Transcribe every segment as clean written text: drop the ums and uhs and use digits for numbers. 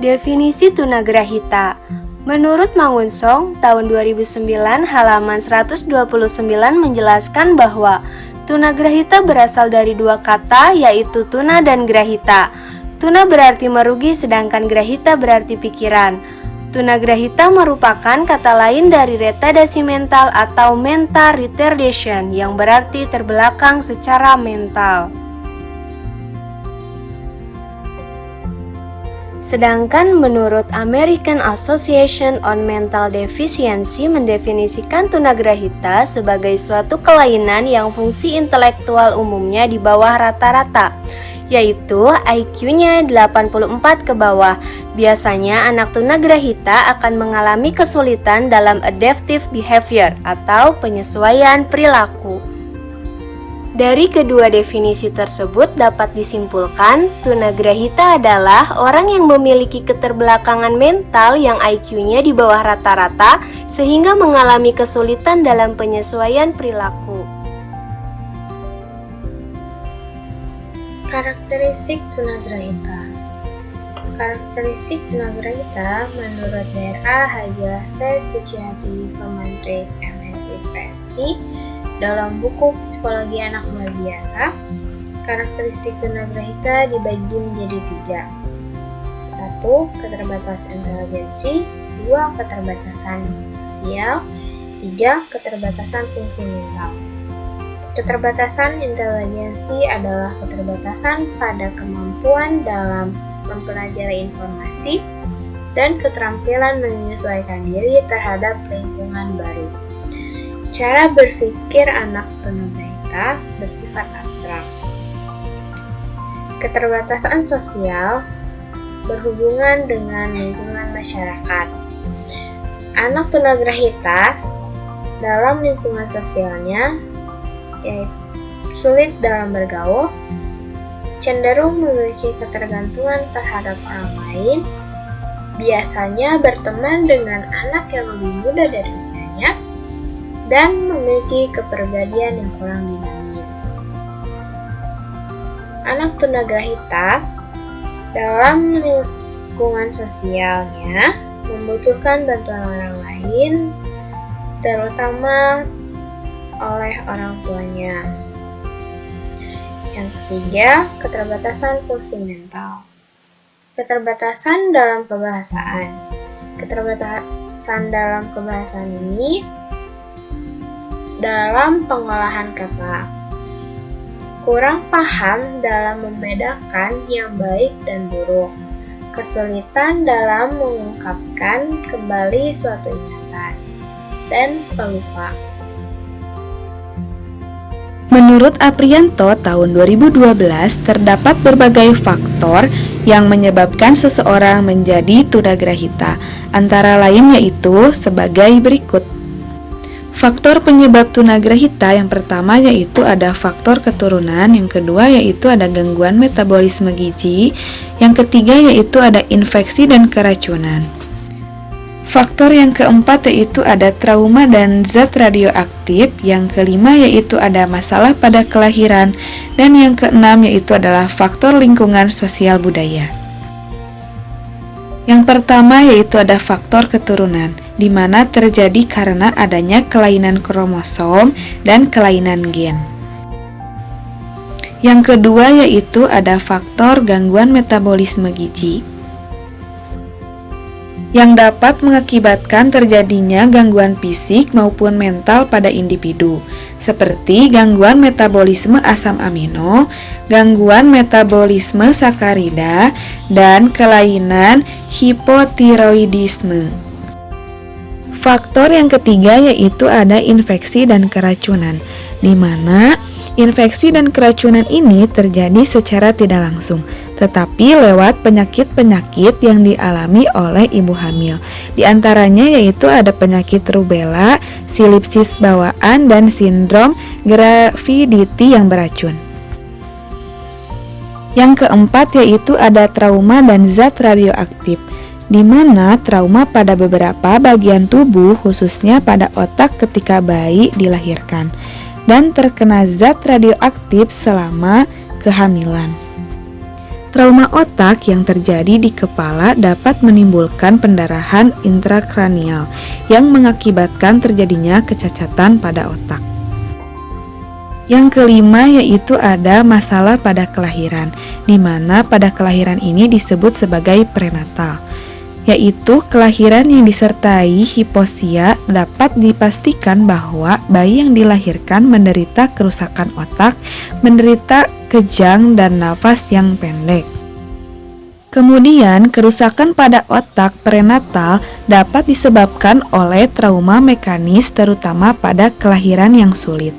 Definisi tunagrahita. Menurut Mangunsong, tahun 2009 halaman 129 menjelaskan bahwa tunagrahita berasal dari dua kata, yaitu tuna dan grahita. Tuna berarti merugi sedangkan grahita berarti pikiran. Tunagrahita merupakan kata lain dari retardasi mental atau mental retardation yang berarti terbelakang secara mental. Sedangkan menurut American Association on Mental Deficiency mendefinisikan tunagrahita sebagai suatu kelainan yang fungsi intelektual umumnya di bawah rata-rata, yaitu IQ-nya 84 ke bawah. Biasanya anak tunagrahita akan mengalami kesulitan dalam adaptive behavior atau penyesuaian perilaku. Dari kedua definisi tersebut dapat disimpulkan, tunagrahita adalah orang yang memiliki keterbelakangan mental yang IQ-nya di bawah rata-rata sehingga mengalami kesulitan dalam penyesuaian perilaku. Karakteristik tunagrahita. Karakteristik tunagrahita menurut Dr. Hajah Suciati Komandrik MSc PSI dalam buku Psikologi Anak Luar Biasa, karakteristik tunagrahita dibagi menjadi 3. 1. Keterbatasan inteligensi, 2. Keterbatasan sosial, 3. Keterbatasan fungsi mental. Keterbatasan inteligensi adalah keterbatasan pada kemampuan dalam mempelajari informasi dan keterampilan menyesuaikan diri terhadap lingkungan baru. Cara berpikir anak tunagrahita bersifat abstrak. Keterbatasan sosial berhubungan dengan lingkungan masyarakat. Anak tunagrahita dalam lingkungan sosialnya yaitu sulit dalam bergaul, cenderung memiliki ketergantungan terhadap orang lain, biasanya berteman dengan anak yang lebih muda dari usianya, dan memiliki kepribadian yang kurang dinamis. Anak tunagrahita dalam lingkungan sosialnya membutuhkan bantuan orang lain, terutama oleh orang tuanya. Yang ketiga, keterbatasan fungsi mental. Keterbatasan dalam kebahasaan. Keterbatasan dalam kebahasaan ini dalam pengolahan kata, kurang paham dalam membedakan yang baik dan buruk, kesulitan dalam mengungkapkan kembali suatu ingatan, dan pelupa. Menurut Aprianto tahun 2012 terdapat berbagai faktor yang menyebabkan seseorang menjadi tunagrahita, antara lain yaitu sebagai berikut. Faktor penyebab tunagrahita yang pertama yaitu ada faktor keturunan, yang kedua yaitu ada gangguan metabolisme gizi, yang ketiga yaitu ada infeksi dan keracunan. Faktor yang keempat yaitu ada trauma dan zat radioaktif, yang kelima yaitu ada masalah pada kelahiran, dan yang keenam yaitu adalah faktor lingkungan sosial budaya. Yang pertama yaitu ada faktor keturunan, di mana terjadi karena adanya kelainan kromosom dan kelainan gen. Yang kedua yaitu ada faktor gangguan metabolisme gizi, yang dapat mengakibatkan terjadinya gangguan fisik maupun mental pada individu, seperti gangguan metabolisme asam amino, gangguan metabolisme sakarida, dan kelainan hipotiroidisme. Faktor yang ketiga yaitu ada infeksi dan keracunan, di mana infeksi dan keracunan ini terjadi secara tidak langsung, tetapi lewat penyakit-penyakit yang dialami oleh ibu hamil. Di antaranya yaitu ada penyakit rubella, silipsis bawaan, dan sindrom gravidity yang beracun. Yang keempat yaitu ada trauma dan zat radioaktif, di mana trauma pada beberapa bagian tubuh, khususnya pada otak ketika bayi dilahirkan, dan terkena zat radioaktif selama kehamilan. Trauma otak yang terjadi di kepala dapat menimbulkan pendarahan intrakranial yang mengakibatkan terjadinya kecacatan pada otak. Yang kelima yaitu ada masalah pada kelahiran, di mana pada kelahiran ini disebut sebagai prenatal, yaitu kelahiran yang disertai hiposia. Dapat dipastikan bahwa bayi yang dilahirkan menderita kerusakan otak, menderita kejang dan nafas yang pendek. Kemudian, kerusakan pada otak prenatal dapat disebabkan oleh trauma mekanis terutama pada kelahiran yang sulit.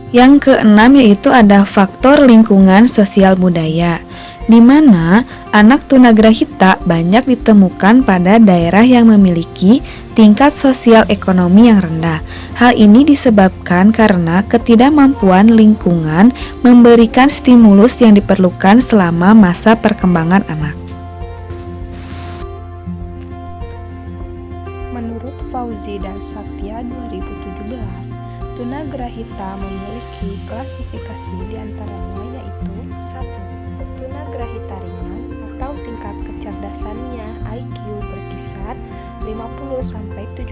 Yang keenam yaitu ada faktor lingkungan sosial budaya, di mana anak tunagrahita banyak ditemukan pada daerah yang memiliki tingkat sosial ekonomi yang rendah. Hal ini disebabkan karena ketidakmampuan lingkungan memberikan stimulus yang diperlukan selama masa perkembangan anak. Menurut Fauzi dan Satya 2017, tunagrahita memiliki klasifikasi diantaranya yaitu 1. Tunagrahita ringan atau tingkat kecerdasannya IQ berkisar 50-70,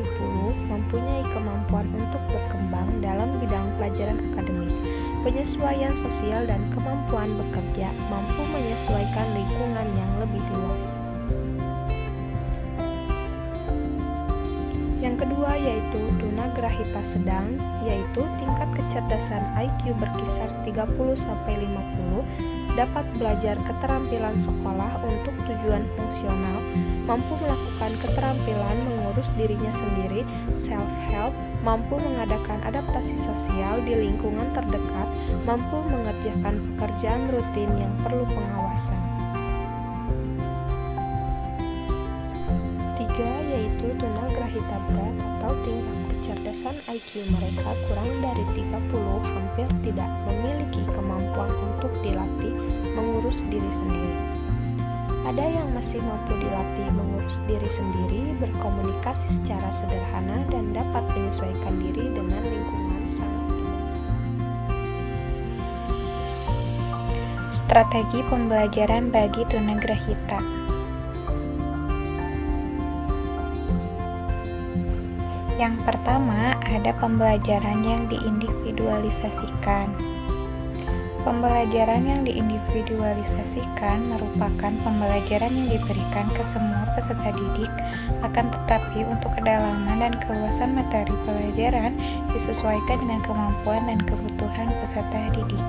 mempunyai kemampuan untuk berkembang dalam bidang pelajaran akademik, penyesuaian sosial dan kemampuan bekerja, mampu menyesuaikan lingkungan yang lebih luas. Yang kedua yaitu tunagrahita sedang, yaitu tingkat kecerdasan IQ berkisar 30-50, dapat belajar keterampilan sekolah untuk tujuan fungsional, mampu melakukan keterampilan mengurus dirinya sendiri, self-help, mampu mengadakan adaptasi sosial di lingkungan terdekat, mampu mengerjakan pekerjaan rutin yang perlu pengawasan. 3 yaitu tunagrahita berat atau tingkat kecerdasan IQ mereka kurang dari 30, hampir tidak memiliki kemampuan untuk dilatih mengurus diri sendiri. Ada yang masih mampu dilatih mengurus diri sendiri, berkomunikasi secara sederhana dan dapat menyesuaikan diri dengan lingkungan sangat terbatas. Strategi pembelajaran bagi tunagrahita. Yang pertama, ada pembelajaran yang diindividualisasikan. Pembelajaran yang diindividualisasikan merupakan pembelajaran yang diberikan ke semua peserta didik, akan tetapi untuk kedalaman dan keluasan materi pelajaran disesuaikan dengan kemampuan dan kebutuhan peserta didik.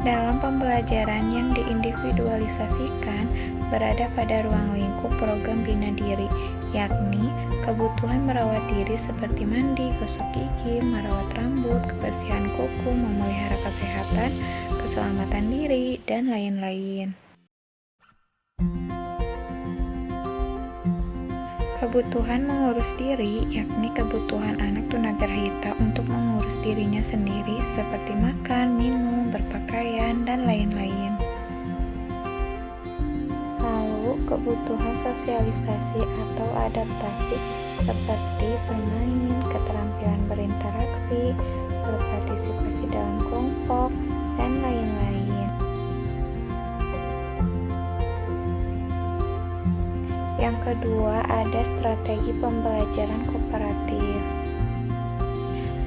Dalam pembelajaran yang diindividualisasikan berada pada ruang lingkup program bina diri, yakni kebutuhan merawat diri seperti mandi, gosok gigi, merawat rambut, kebersihan kuku, memelihara kesehatan, keselamatan diri, dan lain-lain. Kebutuhan mengurus diri, yakni kebutuhan anak tunagrahita untuk mengurus dirinya sendiri seperti makan, minum, berpakaian, dan lain-lain. Lalu, kebutuhan sosialisasi atau adaptasi seperti bermain, keterampilan berinteraksi, berpartisipasi dalam kelompok, dan lain-lain. Yang kedua, ada strategi pembelajaran kooperatif.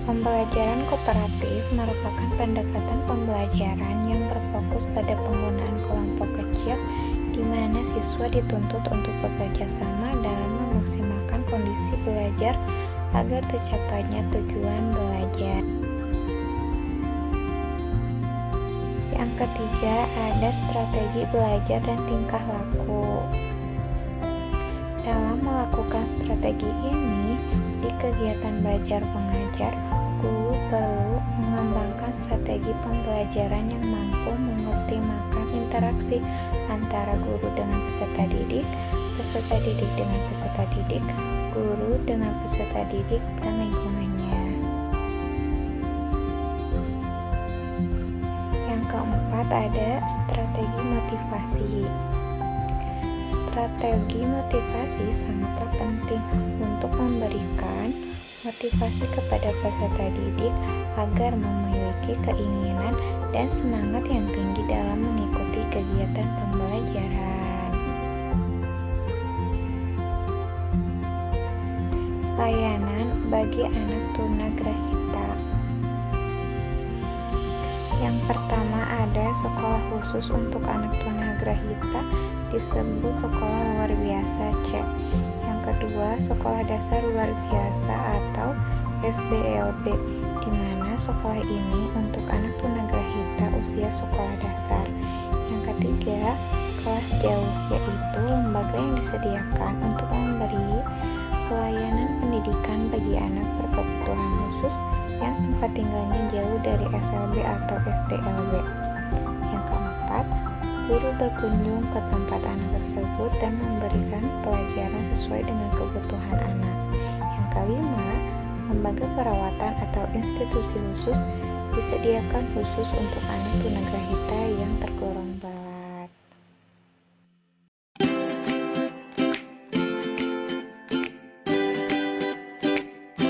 Pembelajaran kooperatif merupakan pendekatan pembelajaran yang berfokus pada penggunaan kelompok kecil di mana siswa dituntut untuk bekerja sama dalam memaksimalkan kondisi belajar agar tercapainya tujuan belajar. Yang ketiga, ada strategi belajar dan tingkah laku. Dalam melakukan strategi ini, di kegiatan belajar mengajar, guru perlu mengembangkan strategi pembelajaran yang mampu mengoptimalkan interaksi antara guru dengan peserta didik dengan peserta didik, guru dengan peserta didik, dan lingkungannya. Yang keempat, ada strategi motivasi. Strategi motivasi sangatlah penting untuk memberikan motivasi kepada peserta didik agar memiliki keinginan dan semangat yang tinggi dalam mengikuti kegiatan pembelajaran. Layanan bagi anak tunagrahita. Yang pertama ada sekolah khusus untuk anak tunagrahita disebut sekolah luar biasa C. Yang kedua, sekolah dasar luar biasa atau SDLB, di mana sekolah ini untuk anak tunagrahita usia sekolah dasar. Yang ketiga, kelas jauh, yaitu lembaga yang disediakan untuk memberi pelayanan pendidikan bagi anak berkebutuhan khusus yang tempat tinggalnya jauh dari SLB atau SDLB. Yang keempat, guru berkunjung ke tempat anak tersebut dan memberikan pelajaran sesuai dengan kebutuhan anak. Yang kelima, lembaga perawatan atau institusi khusus disediakan khusus untuk anak tunagrahita yang tergolong bawah.